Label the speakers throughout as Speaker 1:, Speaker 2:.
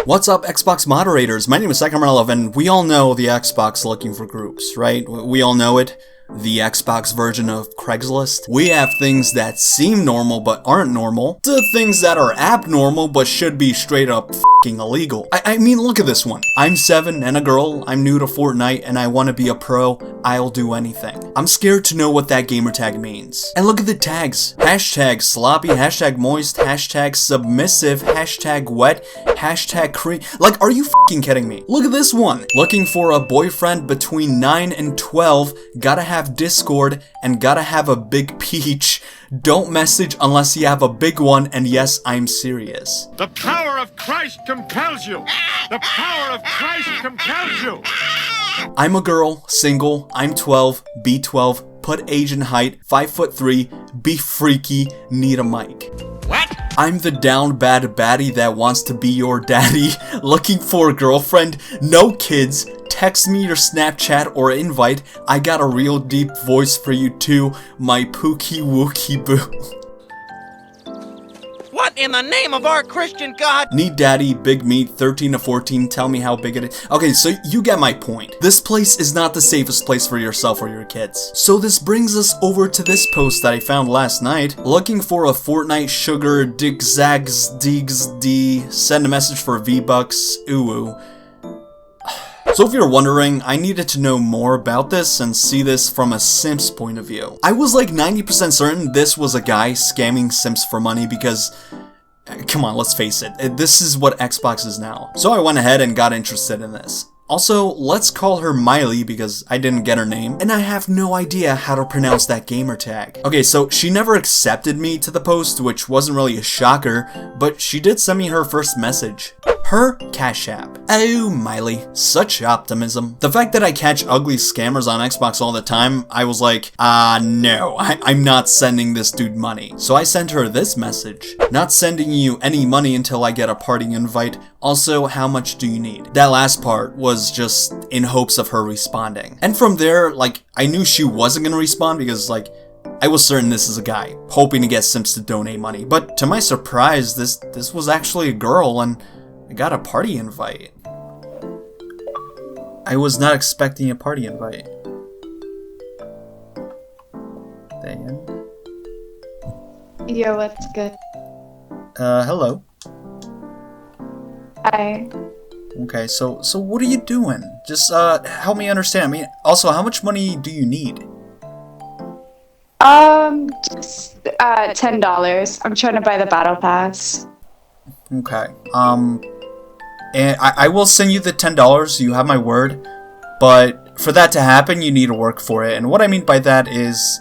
Speaker 1: What's up, Xbox moderators? My name is Sacramento, and we all know the Xbox looking for groups, right? We all know it. The Xbox version of Craigslist. We have things that seem normal but aren't normal, to things that are abnormal but should be straight up f***ing illegal. I mean, look at this one. I'm 7 and a girl, I'm new to Fortnite, and I want to be a pro. I'll do anything. I'm scared to know what that gamertag means. And look at the tags. Hashtag sloppy, hashtag moist, hashtag submissive, hashtag wet, hashtag cream. Like, are you f***ing kidding me? Look at this one. Looking for a boyfriend between 9 and 12, gotta have Discord, and gotta have a big peach. Don't message unless you have a big one, and yes, I'm serious.
Speaker 2: The power of Christ compels you! The power of Christ compels you!
Speaker 1: I'm a girl, single, I'm 12, be 12, put age and height, 5'3", be freaky, need a mic.
Speaker 2: What?
Speaker 1: I'm the down bad baddie that wants to be your daddy, looking for a girlfriend, no kids, text me your Snapchat or invite, I got a real deep voice for you too, my pookie wookie boo.
Speaker 3: What in the name of our Christian God?
Speaker 1: Need daddy, big meat, 13 to 14, tell me how big it is. Okay, so you get my point. This place is not the safest place for yourself or your kids. So this brings us over to this post that I found last night. Looking for a Fortnite sugar dig zags digs d, send a message for V-Bucks, ooh. So if you're wondering, I needed to know more about this and see this from a Simps point of view. I was like 90% certain this was a guy scamming Simps for money because, come on, let's face it, this is what Xbox is now. So I went ahead and got interested in this. Also, let's call her Miley because I didn't get her name, and I have no idea how to pronounce that gamer tag. Okay, so she never accepted me to the post, which wasn't really a shocker, but she did send me her first message. Her Cash App. Oh, Miley. Such optimism. The fact that I catch ugly scammers on Xbox all the time, I was like, no, I'm not sending this dude money. So I sent her this message. Not sending you any money until I get a party invite. Also, how much do you need? That last part was just in hopes of her responding. And from there, like, I knew she wasn't gonna respond because, like, I was certain this is a guy, hoping to get Simps to donate money. But to my surprise, this was actually a girl, and I got a party invite. I was not expecting a party invite. Dang it.
Speaker 4: Yo, what's good?
Speaker 1: Hello.
Speaker 4: Hi.
Speaker 1: Okay, so what are you doing? Just, help me understand. I mean, also, how much money do you need?
Speaker 4: Just, $10. I'm trying to buy the battle pass.
Speaker 1: Okay, and I will send you the $10, you have my word, but for that to happen, you need to work for it. And what I mean by that is,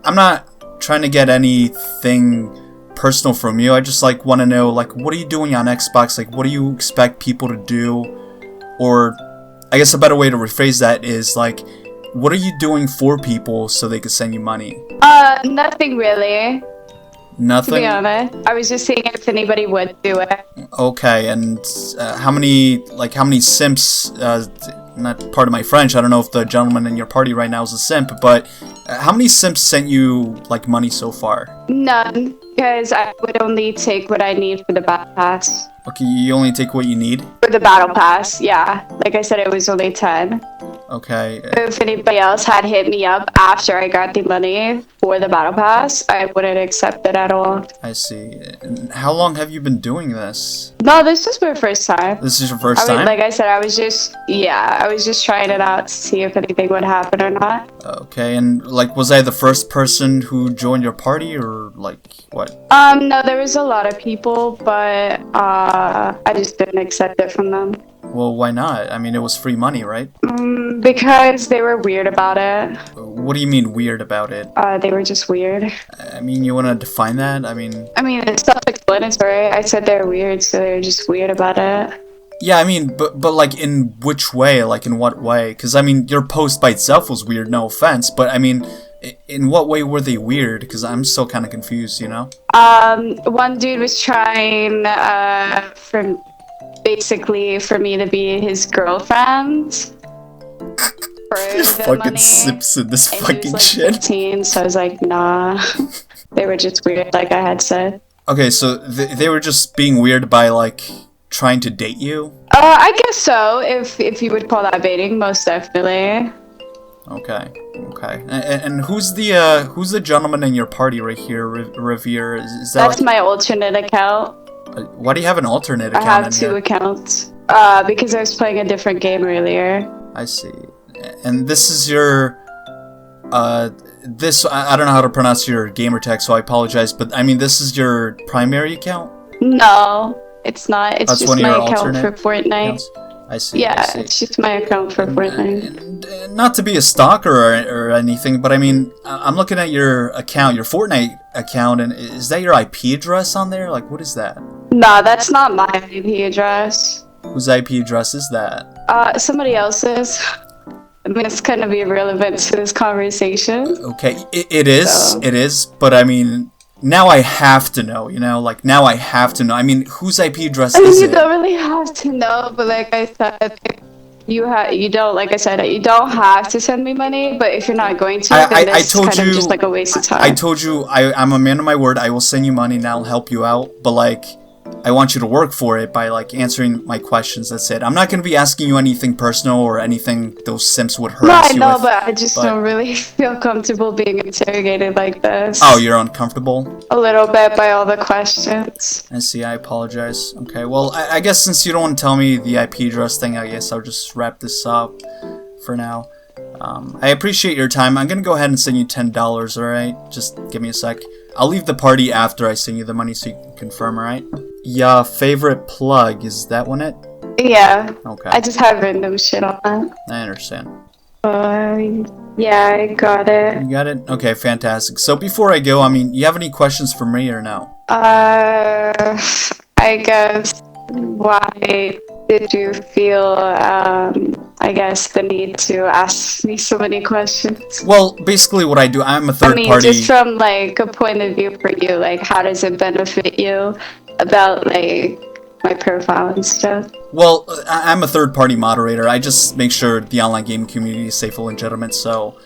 Speaker 1: I'm not trying to get anything personal from you. I just, like, want to know, like, what are you doing on Xbox? Like, what do you expect people to do? Or, I guess a better way to rephrase that is, like, what are you doing for people so they could send you money?
Speaker 4: Nothing really.
Speaker 1: Nothing?
Speaker 4: To be honest, I was just seeing if anybody would do it.
Speaker 1: Okay, and how many simps, not part of my French, I don't know if the gentleman in your party right now is a simp, but how many simps sent you, like, money so far?
Speaker 4: None, because I would only take what I need for the battle pass.
Speaker 1: Okay, you only take what you need?
Speaker 4: For the battle pass, yeah. Like I said, it was only 10.
Speaker 1: Okay.
Speaker 4: If anybody else had hit me up after I got the money for the battle pass, I wouldn't accept it at all.
Speaker 1: I see. And how long have you been doing this?
Speaker 4: No, this is my first time.
Speaker 1: This is your first time?
Speaker 4: Like I said, I was just trying it out to see if anything would happen or not.
Speaker 1: Okay, and, like, was I the first person who joined your party, or, like, what?
Speaker 4: No, there was a lot of people, but, I just didn't accept it from them.
Speaker 1: Well, why not? I mean, it was free money, right?
Speaker 4: Because they were weird about it.
Speaker 1: What do you mean weird about it?
Speaker 4: They were just weird.
Speaker 1: I mean, you want to define that? I mean,
Speaker 4: it's self-explanatory. I said they're weird, so they're just weird about it.
Speaker 1: Yeah, I mean, but like, in which way? Like, in what way? Because, I mean, your post by itself was weird, no offense, but, I mean, in what way were they weird? Because I'm still kind of confused, you know?
Speaker 4: One dude was trying, for me to be his girlfriend.
Speaker 1: There's fucking Simps in this fucking shit.
Speaker 4: 15, so I was like, nah. They were just weird, like I had said.
Speaker 1: Okay, so they were just being weird by, like, trying to date you?
Speaker 4: I guess so, if you would call that baiting, most definitely.
Speaker 1: Okay. And who's the gentleman in your party right here, Revere? Is that
Speaker 4: That's my alternate account.
Speaker 1: why do you have an alternate account?
Speaker 4: I have two accounts. Because I was playing a different game earlier.
Speaker 1: I see. And this is your I don't know how to pronounce your gamer tag, so I apologize, but I mean, this is your primary account?
Speaker 4: No, it's not. It's just my account for Fortnite.
Speaker 1: Accounts? I see.
Speaker 4: Yeah,
Speaker 1: I see.
Speaker 4: it's just my account for Fortnite.
Speaker 1: And not to be a stalker or anything, but I mean, I'm looking at your account, your Fortnite account, and is that your IP address on there? Like, what is that?
Speaker 4: No, that's not my IP address.
Speaker 1: Whose IP address is that?
Speaker 4: Somebody else's. I mean, it's kind of irrelevant to this conversation.
Speaker 1: Okay, it is,
Speaker 4: So.
Speaker 1: it is, but I mean, now I have to know, like, now I have to know. I mean, whose IP address
Speaker 4: I mean,
Speaker 1: is
Speaker 4: you
Speaker 1: it?
Speaker 4: don't really have to know, but like I said, you don't have to send me money, but if you're not going to, then this is kind of just like a waste of time.
Speaker 1: I told you, I'm a man of my word. I will send you money and I'll help you out, but like, I want you to work for it by like answering my questions. That's it. I'm not going to be asking you anything personal or anything those simps would harass
Speaker 4: No, I know,
Speaker 1: with.
Speaker 4: but I just don't really feel comfortable being interrogated like this.
Speaker 1: Oh, you're uncomfortable?
Speaker 4: A little bit by all the questions.
Speaker 1: I see, I apologize. Okay, well, I guess since you don't want to tell me the IP address thing, I guess I'll just wrap this up for now. I appreciate your time. I'm gonna go ahead and send you $10, alright? Just give me a sec. I'll leave the party after I send you the money so you can confirm, alright? Yeah, favorite plug, is that one it?
Speaker 4: Yeah.
Speaker 1: Okay.
Speaker 4: I just have random shit on that.
Speaker 1: I understand.
Speaker 4: Yeah, I got it.
Speaker 1: You got it? Okay, fantastic. So before I go, I mean, you have any questions for me or no?
Speaker 4: I guess, why did you feel, I guess, the need to ask me so many questions?
Speaker 1: Well, basically what I do, I'm a third
Speaker 4: I mean,
Speaker 1: party.
Speaker 4: just from, like, a point of view for you, like, how does it benefit you about, like, my profile and stuff?
Speaker 1: Well, I'm a third party moderator. I just make sure the online gaming community is safe and legitimate, so...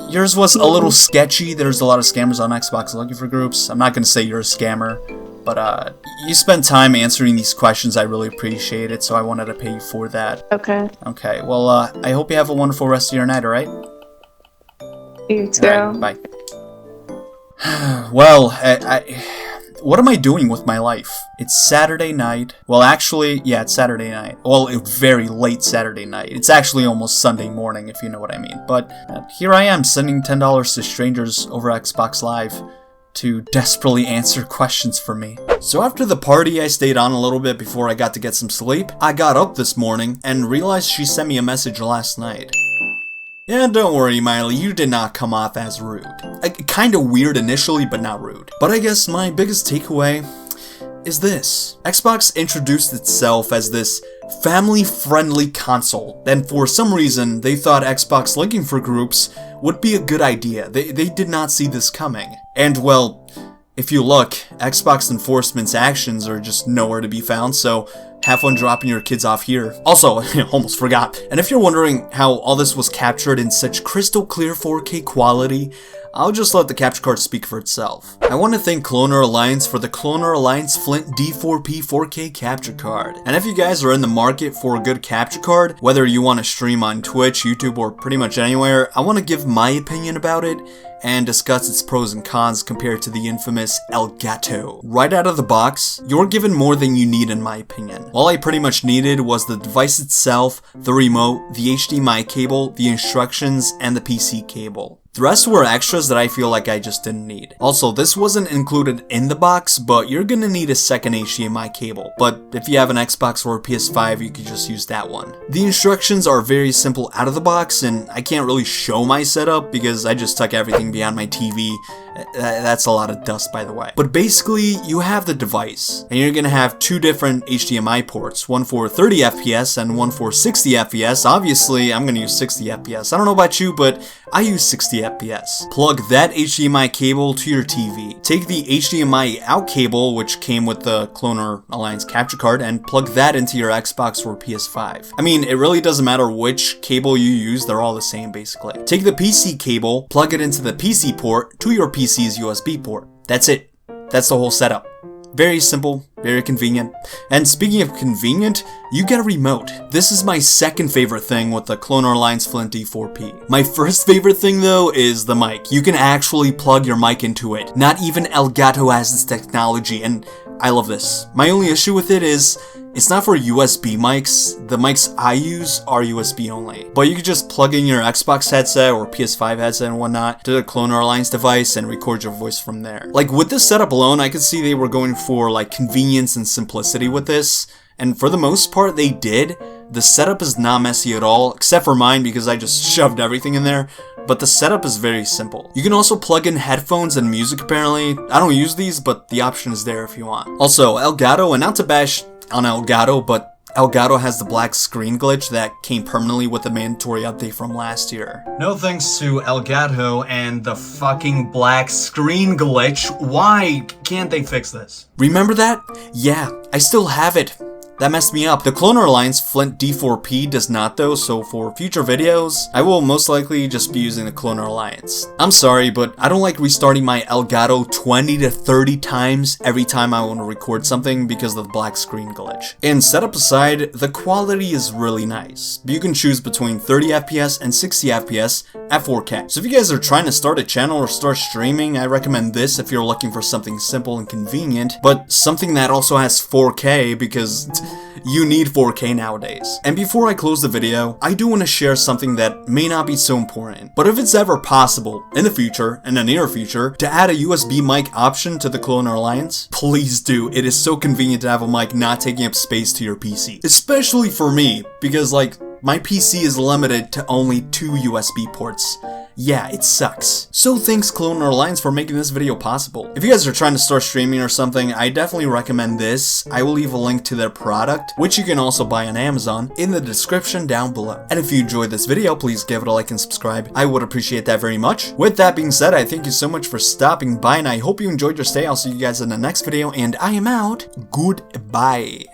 Speaker 1: Yours was a little sketchy. There's a lot of scammers on Xbox looking for groups. I'm not gonna say you're a scammer, but you spent time answering these questions. I really appreciate it, so I wanted to pay you for that.
Speaker 4: Okay.
Speaker 1: Okay, well, I hope you have a wonderful rest of your night, alright?
Speaker 4: You too.
Speaker 1: Alright, bye. Well, what am I doing with my life? It's Saturday night. Well, actually, yeah, it's Saturday night. Well, it's very late Saturday night. It's actually almost Sunday morning, if you know what I mean. But here I am, sending $10 to strangers over Xbox Live to desperately answer questions for me. So after the party, I stayed on a little bit before I got to get some sleep. I got up this morning and realized she sent me a message last night. Yeah, don't worry, Miley, you did not come off as rude. Kinda weird initially, but not rude. But I guess my biggest takeaway is this. Xbox introduced itself as this family-friendly console, and for some reason, they thought Xbox linking for groups would be a good idea. They did not see this coming. And well, if you look, Xbox enforcement's actions are just nowhere to be found, so have fun dropping your kids off here. Also, almost forgot. And if you're wondering how all this was captured in such crystal clear 4K quality, I'll just let the capture card speak for itself. I want to thank Cloner Alliance for the Cloner Alliance Flint D4P 4K capture card. And if you guys are in the market for a good capture card, whether you want to stream on Twitch, YouTube, or pretty much anywhere, I want to give my opinion about it and discuss its pros and cons compared to the infamous Elgato. Right out of the box, you're given more than you need in my opinion. All I pretty much needed was the device itself, the remote, the HDMI cable, the instructions, and the PC cable. The rest were extras that I feel like I just didn't need. Also, this wasn't included in the box, but you're gonna need a second HDMI cable. But if you have an Xbox or a PS5, you could just use that one. The instructions are very simple out of the box, and I can't really show my setup because I just tuck everything behind my TV. That's a lot of dust, by the way. But basically, you have the device, and you're gonna have two different HDMI ports, one for 30 FPS and one for 60 FPS. Obviously, I'm gonna use 60 FPS. I don't know about you, but I use 60 FPS. Plug that HDMI cable to your TV. Take the HDMI out cable, which came with the Cloner Alliance capture card, and plug that into your Xbox or PS5. I mean, it really doesn't matter which cable you use, they're all the same basically. Take the PC cable, plug it into the PC port to your PC's USB port. That's it. That's the whole setup. Very simple, very convenient. And speaking of convenient, you get a remote. This is my second favorite thing with the Cloner Alliance Flint D4P. My first favorite thing though is the mic. You can actually plug your mic into it. Not even Elgato has this technology, and I love this. My only issue with it is it's not for USB mics. The mics I use are USB only. But you can just plug in your Xbox headset or PS5 headset and whatnot to the Cloner Alliance device and record your voice from there. Like with this setup alone, I could see they were going for like convenience and simplicity with this. And for the most part, they did. The setup is not messy at all, except for mine because I just shoved everything in there. But the setup is very simple. You can also plug in headphones and music apparently. I don't use these, but the option is there if you want. Also, Elgato, and not to bash on Elgato, but Elgato has the black screen glitch that came permanently with the mandatory update from last year. No thanks to Elgato and the fucking black screen glitch. Why can't they fix this? Remember that? Yeah, I still have it. That messed me up. The Cloner Alliance Flint D4P does not though, so for future videos, I will most likely just be using the Cloner Alliance. I'm sorry, but I don't like restarting my Elgato 20 to 30 times every time I want to record something because of the black screen glitch. And setup aside, the quality is really nice. You can choose between 30 FPS and 60 FPS at 4K. So if you guys are trying to start a channel or start streaming, I recommend this if you're looking for something simple and convenient, but something that also has 4K because you need 4K nowadays. And before I close the video, I do want to share something that may not be so important, but if it's ever possible in the future, in the near future, to add a USB mic option to the Cloner Alliance, please do. It is so convenient to have a mic not taking up space to your PC. Especially for me, because like, my PC is limited to only 2 USB ports. Yeah, it sucks. So thanks Cloner Alliance for making this video possible. If you guys are trying to start streaming or something, I definitely recommend this. I will leave a link to their product, which you can also buy on Amazon, in the description down below. And if you enjoyed this video, please give it a like and subscribe. I would appreciate that very much. With that being said, I thank you so much for stopping by, and I hope you enjoyed your stay. I'll see you guys in the next video, and I am out. Goodbye.